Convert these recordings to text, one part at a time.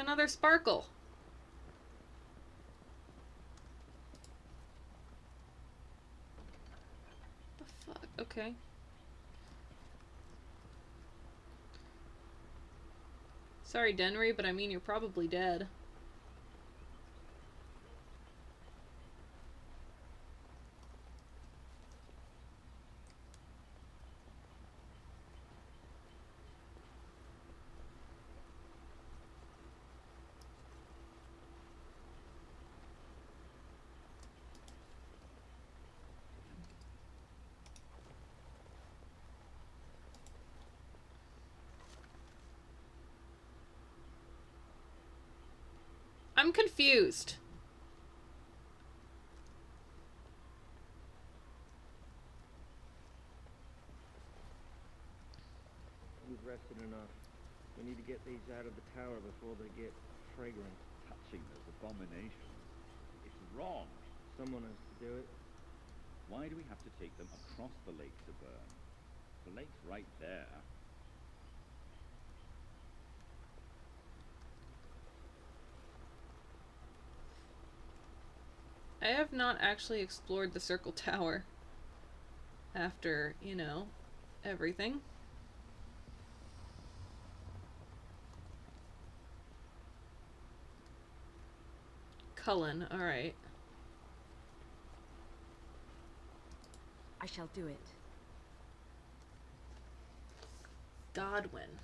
another sparkle. The fuck? Okay. Sorry, Denry, but I mean, you're probably dead. I'm confused. We've rested enough. We need to get these out of the tower before they get fragrant. Touching those abominations. It's wrong. Someone has to do it. Why do we have to take them across the lake to burn? The lake's right there. I have not actually explored the Circle Tower after, you know, everything. Cullen, alright. I shall do it. Godwin.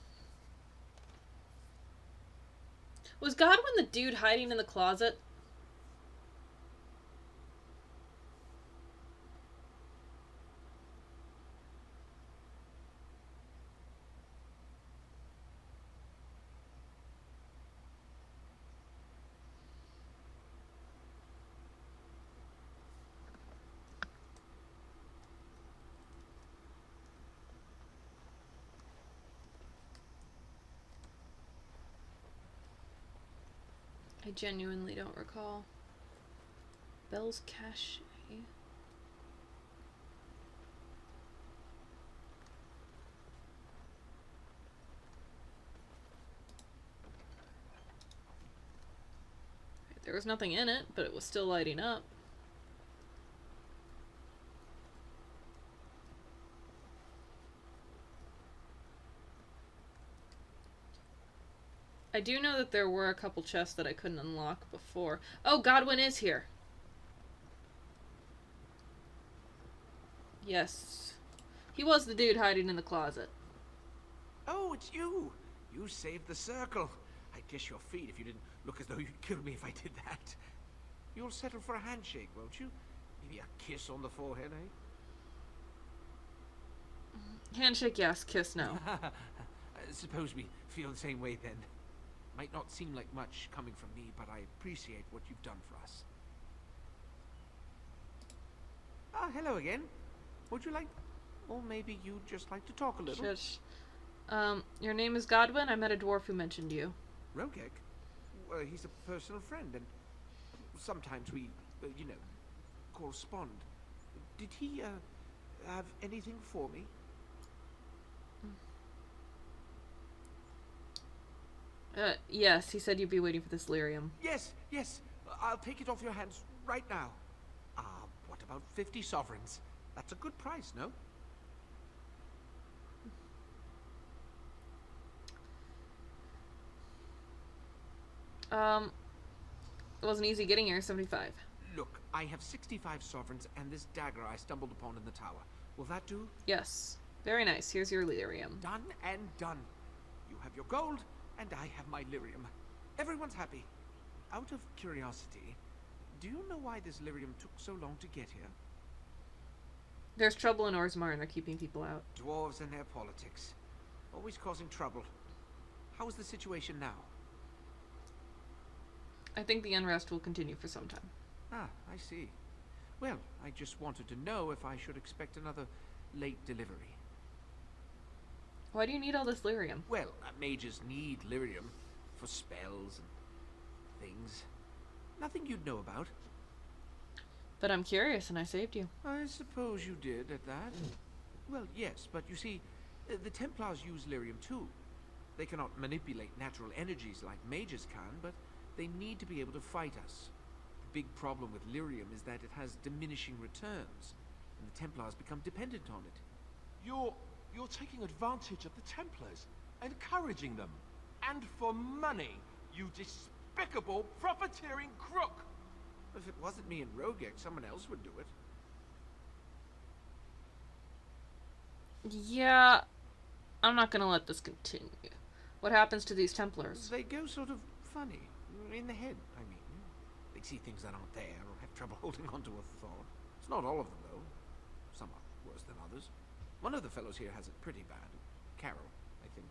Was Godwin the dude hiding in the closet? I genuinely don't recall. Bell's Cache. There was nothing in it, but it was still lighting up. I do know that there were a couple chests that I couldn't unlock before. Oh, Godwin is here. Yes. He was the dude hiding in the closet. Oh, it's you! You saved the circle. I'd kiss your feet if you didn't look as though you'd kill me if I did that. You'll settle for a handshake, won't you? Maybe a kiss on the forehead, eh? Handshake, yes. Kiss, no. Suppose we feel the same way then. Might not seem like much coming from me, but I appreciate what you've done for us. Ah, hello again. Would you like... Or maybe you'd just like to talk a little? Shush. Your name is Godwin? I met a dwarf who mentioned you. Rogek? Well, he's a personal friend, and sometimes we, you know, correspond. Did he, have anything for me? Yes, he said you'd be waiting for this lyrium. Yes, yes. I'll take it off your hands right now. What about 50 sovereigns? That's a good price, no? It wasn't easy getting here, 75. Look, I have 65 sovereigns and this dagger I stumbled upon in the tower. Will that do? Yes. Very nice. Here's your lyrium. Done and done. You have your gold, and I have my lyrium. Everyone's happy. Out of curiosity, do you know why this lyrium took so long to get here? There's trouble in Orzammar and they're keeping people out. Dwarves and their politics. Always causing trouble. How is the situation now? I think the unrest will continue for some time. Ah, I see. Well, I just wanted to know if I should expect another late delivery. Why do you need all this lyrium? Well, mages need lyrium for spells and things. Nothing you'd know about. But I'm curious and I saved you. I suppose you did at that. Well, yes, but you see, the Templars use lyrium too. They cannot manipulate natural energies like mages can, but they need to be able to fight us. The big problem with lyrium is that it has diminishing returns, and the Templars become dependent on it. You're taking advantage of the Templars, encouraging them. And for money, you despicable, profiteering crook! If it wasn't me and Rogek, someone else would do it. Yeah, I'm not gonna let this continue. What happens to these Templars? They go sort of funny. In the head, I mean. They see things that aren't there, or have trouble holding on to a thought. It's not all of them, though. Some are worse than others. One of the fellows here has it pretty bad. Carol, I think.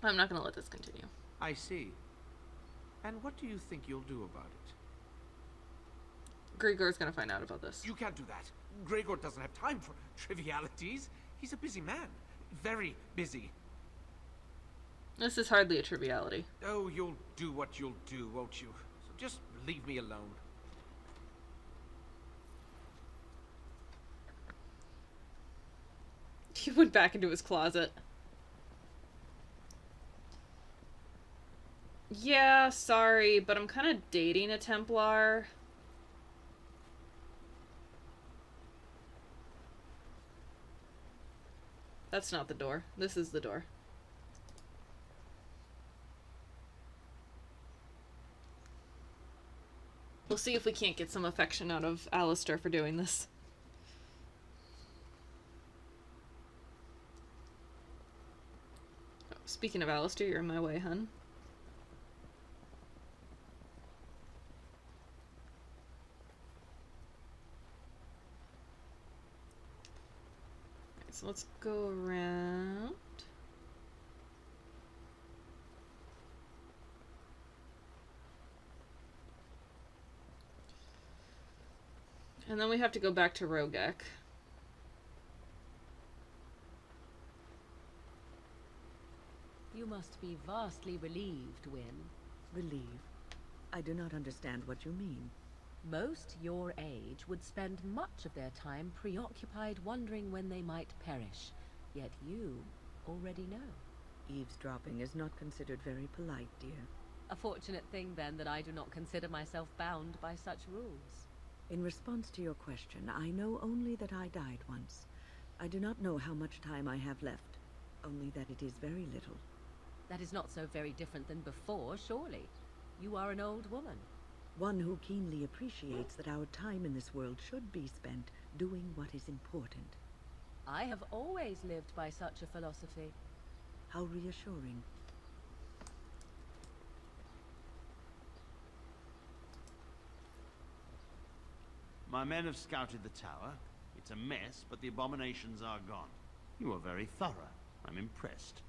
I'm not gonna let this continue. I see. And what do you think you'll do about it? Grigor's gonna find out about this. You can't do that. Gregor doesn't have time for trivialities. He's a busy man. Very busy. This is hardly a triviality. Oh, you'll do what you'll do, won't you? So just leave me alone. He went back into his closet. Yeah, sorry, but I'm kind of dating a Templar. That's not the door. This is the door. We'll see if we can't get some affection out of Alistair for doing this. Oh, speaking of Alistair, you're in my way, hun. Okay, so let's go around. And then we have to go back to Rogek. You must be vastly relieved, Wynne. Relieved? I do not understand what you mean. Most your age would spend much of their time preoccupied wondering when they might perish. Yet you already know. Eavesdropping is not considered very polite, dear. A fortunate thing, then, that I do not consider myself bound by such rules. In response to your question, I know only that I died once. I do not know how much time I have left, only that it is very little. That is not so very different than before, surely. You are an old woman. One who keenly appreciates that our time in this world should be spent doing what is important. I have always lived by such a philosophy. How reassuring. My men have scouted the tower. It's a mess, but the abominations are gone. You are very thorough. I'm impressed.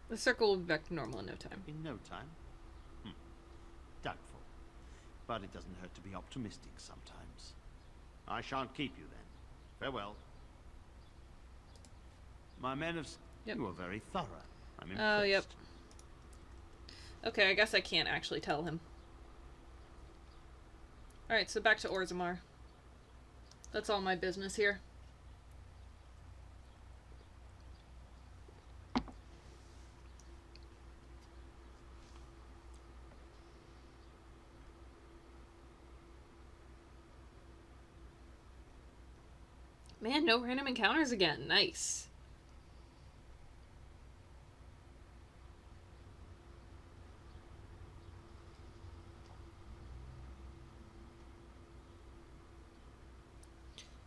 The circle will be back to normal in no time. In no time? Doubtful. But it doesn't hurt to be optimistic sometimes. I shan't keep you then. Farewell. My men have... Yep. You are very thorough. I'm impressed. Oh, yep. Okay, I guess I can't actually tell him. Alright, so back to Orzammar. That's all my business here. Man, no random encounters again. Nice.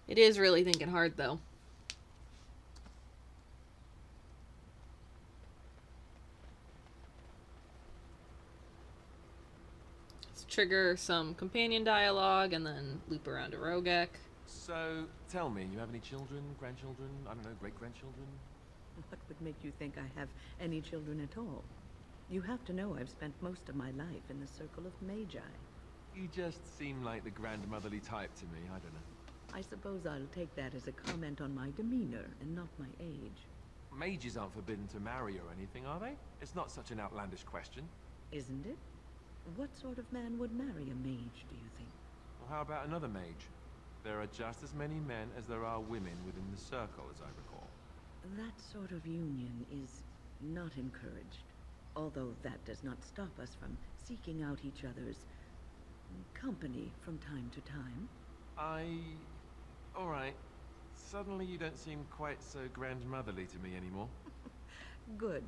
It is really thinking hard, though. Let's trigger some companion dialogue and then loop around to Rogek. So, tell me, you have any children, grandchildren, I don't know, great-grandchildren? What would make you think I have any children at all? You have to know I've spent most of my life in the circle of magi. You just seem like the grandmotherly type to me, I don't know. I suppose I'll take that as a comment on my demeanor and not my age. Mages aren't forbidden to marry or anything, are they? It's not such an outlandish question. Isn't it? What sort of man would marry a mage, do you think? Well, how about another mage? There are just as many men as there are women within the circle, as I recall. That sort of union is not encouraged, although that does not stop us from seeking out each other's company from time to time. Alright. Suddenly you don't seem quite so grandmotherly to me anymore. Good.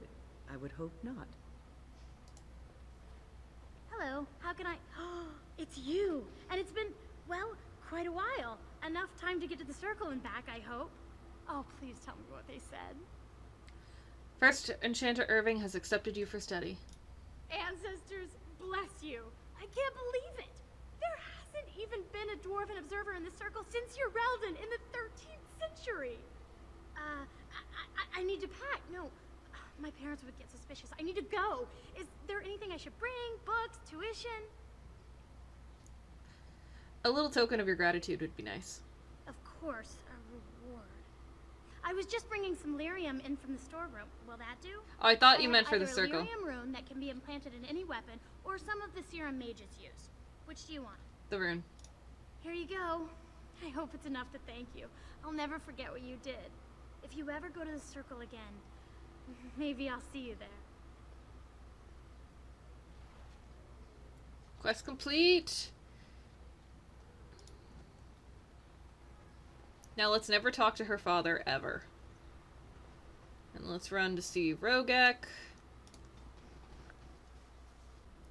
I would hope not. Hello, how can I... It's you! And it's been, well, quite a while. Enough time to get to the circle and back, I hope. Oh, please tell me what they said. First Enchanter Irving has accepted you for study. Ancestors, bless you. I can't believe it. There hasn't even been a dwarven observer in the circle since Urelden in the 13th century. I need to pack. No, my parents would get suspicious. I need to go. Is there anything I should bring? Books? Tuition? A little token of your gratitude would be nice. Of course, a reward. I was just bringing some lyrium in from the storeroom. Will that do? Oh, I thought I you have meant for the either a circle. lyrium rune that can be implanted in any weapon, or some of the serum mages use. Which do you want? The rune. Here you go. I hope it's enough to thank you. I'll never forget what you did. If you ever go to the circle again, maybe I'll see you there. Quest complete. Now let's never talk to her father ever. And let's run to see Rogek.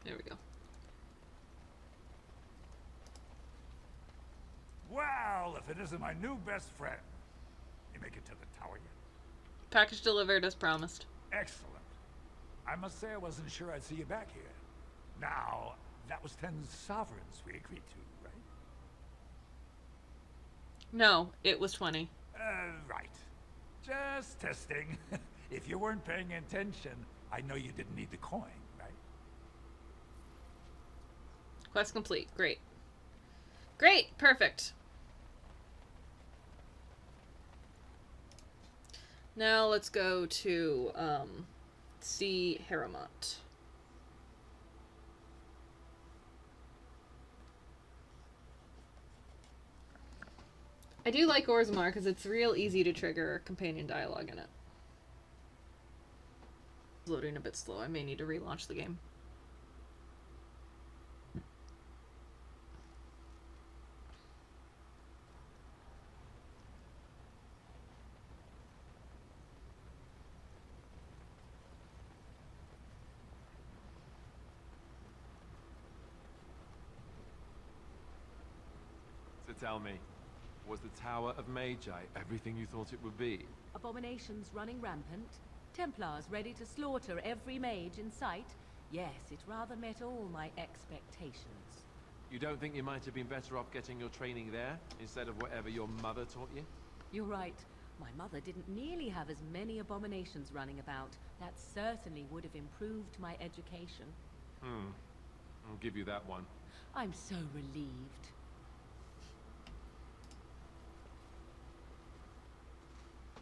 There we go. Well, if it isn't my new best friend. You make it to the tower yet? Package delivered as promised. Excellent. I must say I wasn't sure I'd see you back here. Now, that was 10 sovereigns we agreed to, right? No, it was 20. Right. Just testing. If you weren't paying attention, I know you didn't need the coin, right? Quest complete. Great. Great! Perfect. Now let's go to, see Harrowmont. I do like Orzammar because it's real easy to trigger companion dialogue in it. It's loading a bit slow. I may need to relaunch the game. So tell me, was the Tower of Magi everything you thought it would be? Abominations running rampant, Templars ready to slaughter every mage in sight. Yes, it rather met all my expectations. You don't think you might have been better off getting your training there, instead of whatever your mother taught you? You're right. My mother didn't nearly have as many abominations running about. That certainly would have improved my education. I'll give you that one. I'm so relieved.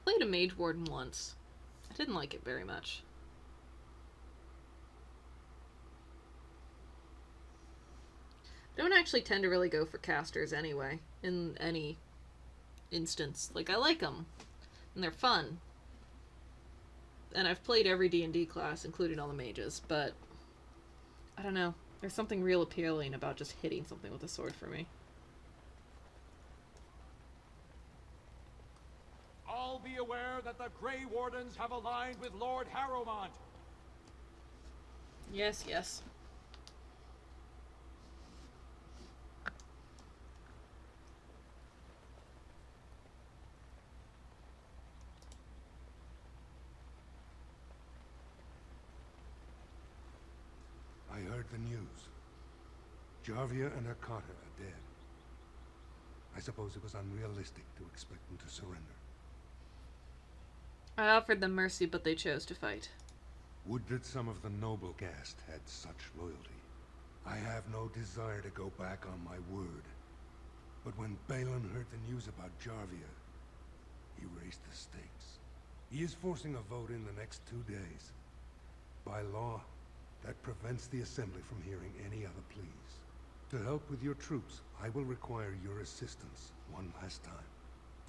Played a Mage Warden once. I didn't like it very much. I don't actually tend to really go for casters anyway, in any instance. Like, I like them, and they're fun. And I've played every D&D class, including all the mages, but I don't know. There's something real appealing about just hitting something with a sword for me. All be aware that the Grey Wardens have aligned with Lord Harrowmont. Yes, yes. I heard the news. Jarvia and her Carter are dead. I suppose it was unrealistic to expect them to surrender. I offered them mercy, but they chose to fight. Would that some of the noble caste had such loyalty. I have no desire to go back on my word. But when Balin heard the news about Jarvia, he raised the stakes. He is forcing a vote in the next 2 days. By law, that prevents the Assembly from hearing any other pleas. To help with your troops, I will require your assistance one last time.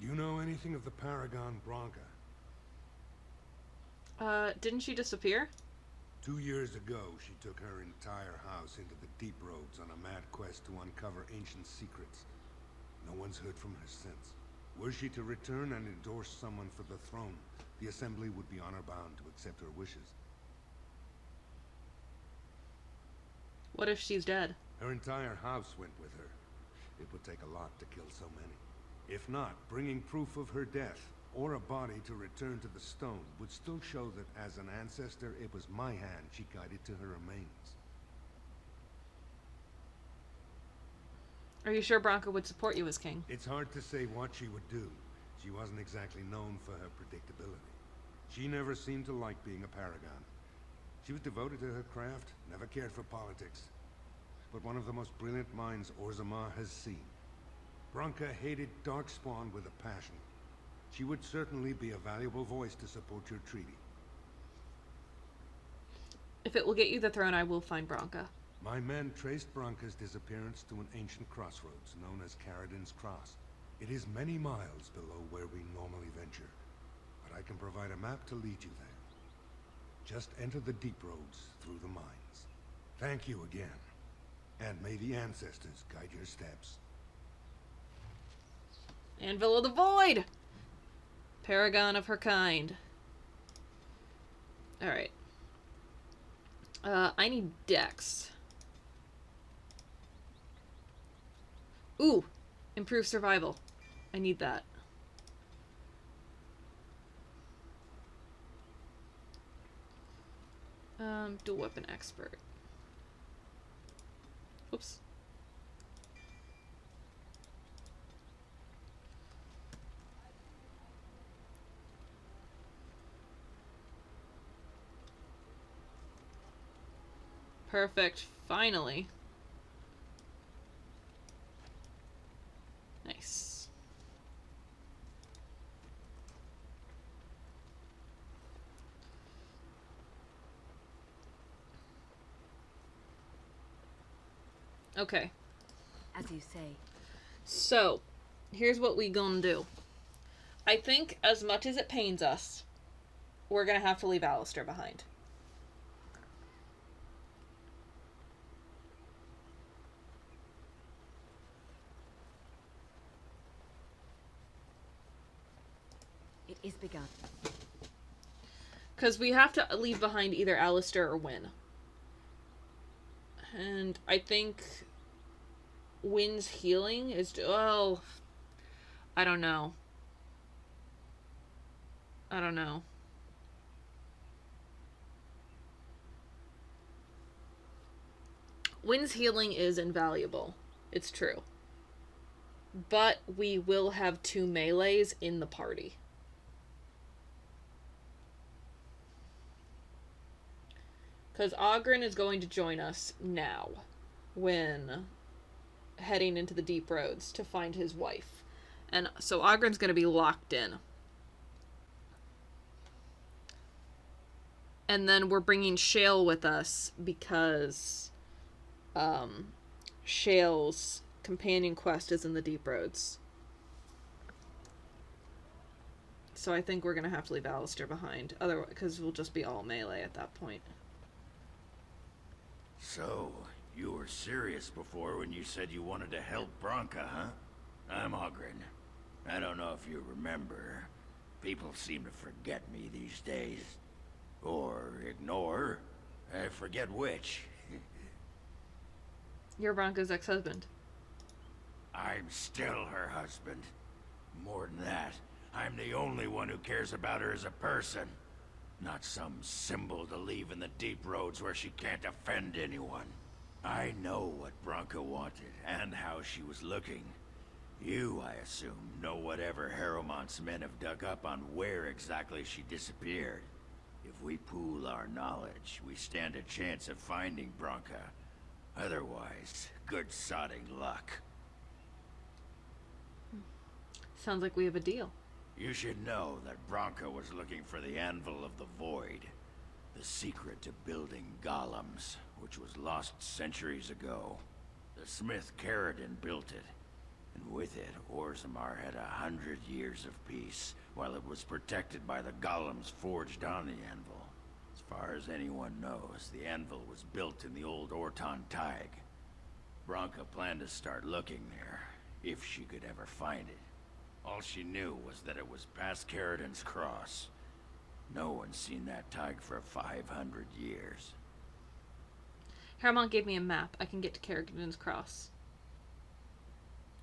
You know anything of the Paragon Branca? Didn't she disappear? 2 years ago, she took her entire house into the deep roads on a mad quest to uncover ancient secrets. No one's heard from her since. Were she to return and endorse someone for the throne, the Assembly would be honor-bound to accept her wishes. What if she's dead? Her entire house went with her. It would take a lot to kill so many. If not, bringing proof of her death, or a body to return to the stone, would still show that as an ancestor, it was my hand she guided to her remains. Are you sure Bronca would support you as king? It's hard to say what she would do. She wasn't exactly known for her predictability. She never seemed to like being a paragon. She was devoted to her craft, never cared for politics. But one of the most brilliant minds Orzammar has seen. Bronca hated Darkspawn with a passion. She would certainly be a valuable voice to support your treaty. If it will get you the throne, I will find Bronca. My men traced Bronca's disappearance to an ancient crossroads known as Caradin's Cross. It is many miles below where we normally venture, but I can provide a map to lead you there. Just enter the deep roads through the mines. Thank you again, and may the ancestors guide your steps. Anvil of the Void! Paragon of her kind. Alright. I need Dex. Ooh! Improve survival. I need that. Dual weapon expert. Oops. Perfect. Finally. Nice. Okay. As you say. So, here's what we gonna do. I think, as much as it pains us, we're gonna have to leave Alistair behind. It is begun. Because we have to leave behind either Alistair or Wynne. And I think Wynne's healing is... well, I don't know. I don't know. Wynne's healing is invaluable. It's true. But we will have 2 melees in the party. Because Oghren is going to join us now when heading into the deep roads to find his wife. And so Oghren's going to be locked in. And then we're bringing Shale with us because Shale's companion quest is in the deep roads. So I think we're going to have to leave Alistair behind. Otherwise, because we'll just be all melee at that point. So, you were serious before when you said you wanted to help Bronca, huh? I'm Oghren. I don't know if you remember. People seem to forget me these days. Or ignore. I forget which. You're Bronca's ex-husband. I'm still her husband. More than that, I'm the only one who cares about her as a person. Not some symbol to leave in the deep roads where she can't offend anyone. I know what Bronca wanted, and how she was looking. You, I assume, know whatever Harrowmont's men have dug up on where exactly she disappeared. If we pool our knowledge, we stand a chance of finding Bronca. Otherwise, good sodding luck. Sounds like we have a deal. You should know that Bronca was looking for the Anvil of the Void, the secret to building golems, which was lost centuries ago. The smith Caradin built it, And with it, Orzammar had 100 years of peace, while it was protected by the golems forged on the anvil. As far as anyone knows, the anvil was built in the old Orton Tig. Branka planned to start looking there, if she could ever find it. All she knew was that it was past Caridon's Cross. No one's seen that Tig for 500 years. Haramont gave me a map. I can get to Caridon's Cross.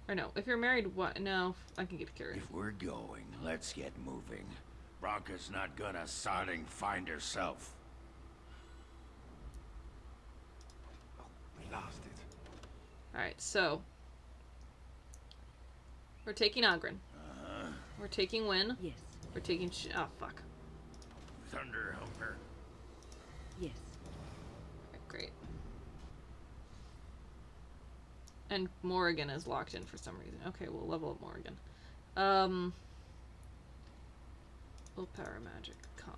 Or no, if you're married, what? No, I can get to Caridon. If we're going, let's get moving. Branka's not gonna sodding find herself. Oh, we lost it. Alright, so. We're taking Ogren. We're taking Wynn. Yes. We're taking oh, fuck. Thunderhumper. Yes. Okay, great. And Morrigan is locked in for some reason. Okay, we'll level up Morrigan. Willpower magic con.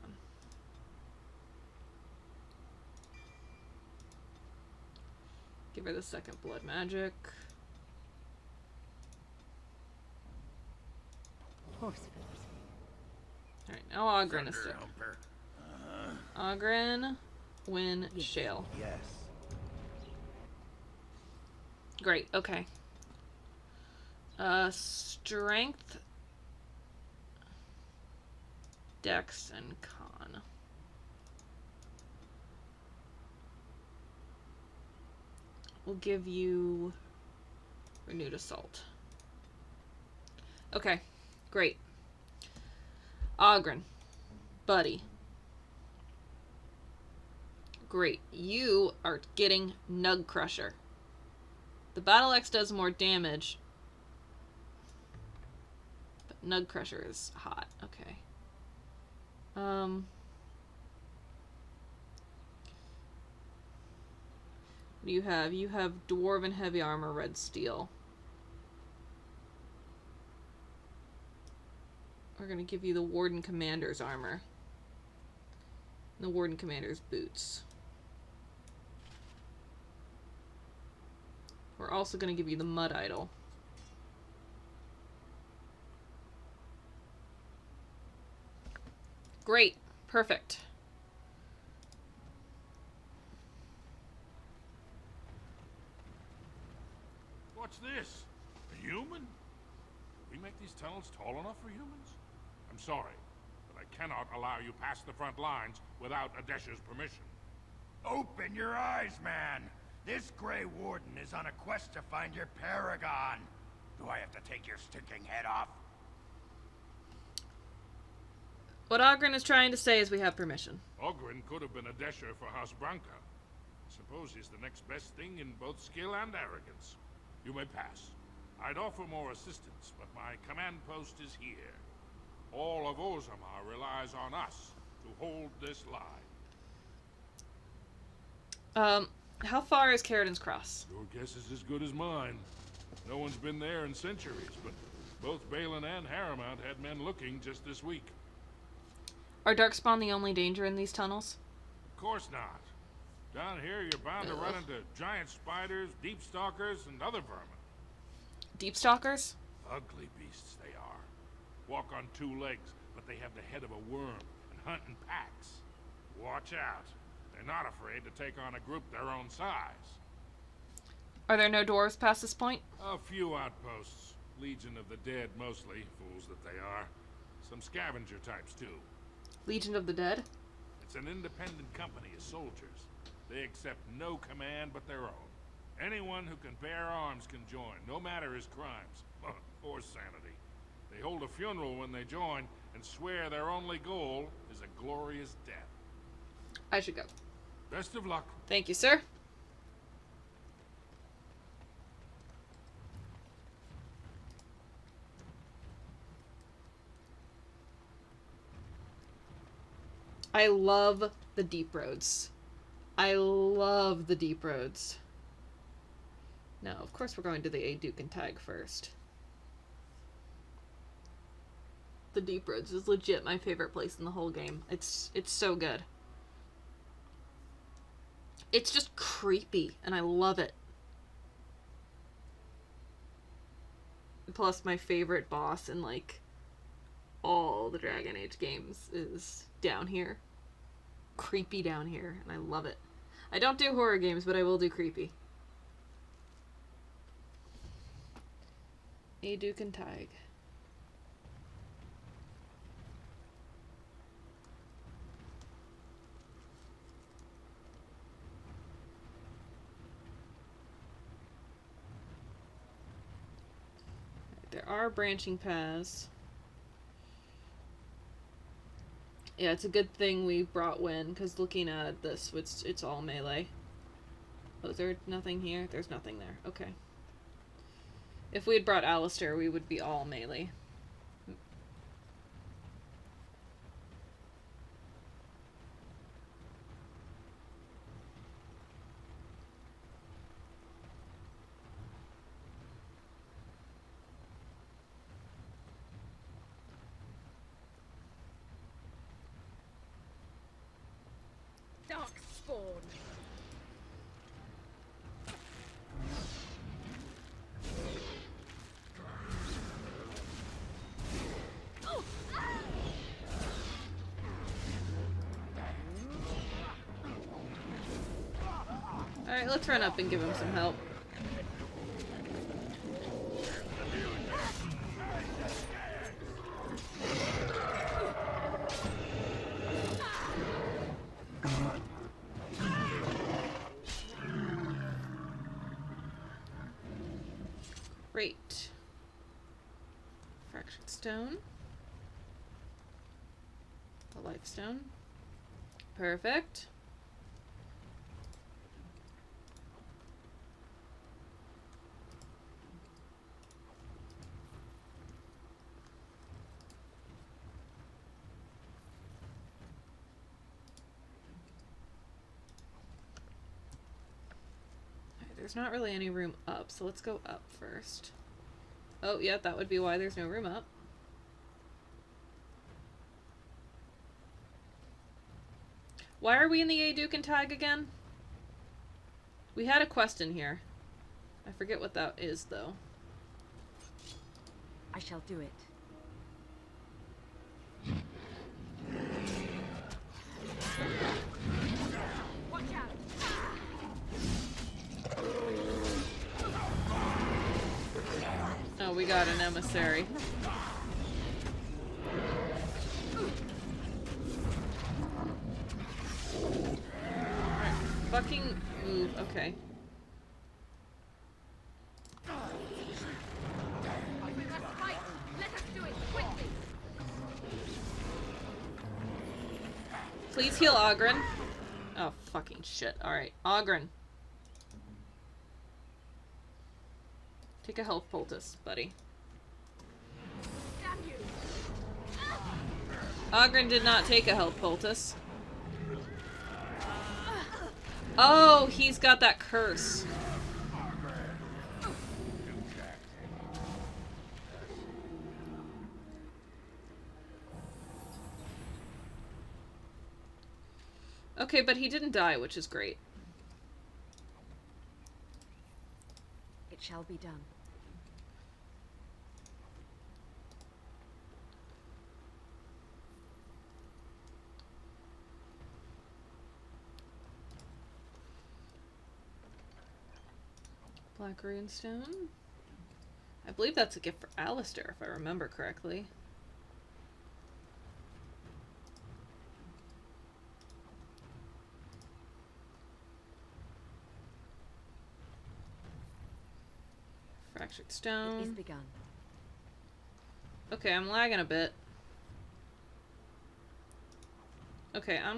Give her the second blood magic. Horse. Alright, now Ogren is sick. Thunderhumper. Ogren, Wynn, Shale. Yes. Great, okay. Strength, Dex, and Con. We'll give you Renewed Assault. Okay, great. Ogren, buddy. Great, you are getting Nug Crusher. The Battle Axe does more damage, but Nug Crusher is hot. Okay. What do you have? You have Dwarven Heavy Armor, Red Steel. We're going to give you the Warden Commander's Armor. And the Warden Commander's Boots. We're also going to give you the Mud Idol. Great. Perfect. What's this? A human? Do we make these tunnels tall enough for humans? I'm sorry, but I cannot allow you past the front lines without Adesha's permission. Open your eyes, man! This Grey Warden is on a quest to find your paragon. Do I have to take your stinking head off? What Ogren is trying to say is we have permission. Ogren could have been Adesha for House Branca. I suppose he's the next best thing in both skill and arrogance. You may pass. I'd offer more assistance, but my command post is here. All of Orzammar relies on us to hold this line. How far is Caridon's Cross? Your guess is as good as mine. No one's been there in centuries, but both Balin and Haramount had men looking just this week. Are Darkspawn the only danger in these tunnels? Of course not. Down here, you're bound to run into giant spiders, deep stalkers, and other vermin. Deep stalkers? Ugly beasts they are. Walk on two legs, but they have the head of a worm and hunt in packs. Watch out. They're not afraid to take on a group their own size. Are there no dwarves past this point? A few outposts. Legion of the Dead, mostly. Fools that they are. Some scavenger types, too. Legion of the Dead? It's an independent company of soldiers. They accept no command but their own. Anyone who can bear arms can join, no matter his crimes. Or sanity. They hold a funeral when they join, and swear their only goal is a glorious death. I should go. Best of luck. Thank you, sir. I love the deep roads. I love the deep roads. Now, of course, we're going to the Duke and Tag first. The deep roads is legit my favorite place in the whole game. It's so good. It's just creepy, and I love it. plus my favorite boss in, like, all the Dragon Age games is down here. Creepy down here, and I love it. I don't do horror games, but I will do creepy. A Duke and Tig. There are branching paths. Yeah, it's a good thing we brought Wynn, because looking at this, it's all melee. Oh, is there nothing here? There's nothing there. Okay. If we had brought Alistair, we would be all melee. Darkspawn. Alright, let's run up and give him some help. Great. Fractured stone. The life stone. Perfect. There's not really any room up, so let's go up first. Oh, yeah, that would be why there's no room up. Why are we in the A Duke and Tig again? We had a quest in here. I forget what that is, though. I shall do it. Watch out. Oh, we got an emissary. Alright, fucking move. Okay. We must fight. Let us do it quickly. Please heal Ogren. Oh, fucking shit. Alright, Ogren. Take a health poultice, buddy. Damn you. Ogren did not take a health poultice. Oh, he's got that curse. Okay, but he didn't die, which is great. It shall be done. Black runestone. I believe that's a gift for Alistair, if I remember correctly. Fractured It is stone. begun. Okay, I'm lagging a bit. Okay, I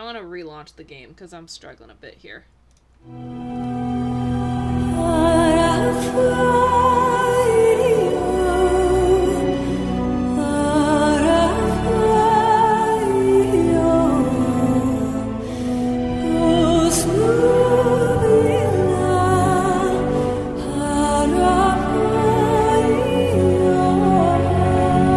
want to relaunch the game because I'm struggling a bit here.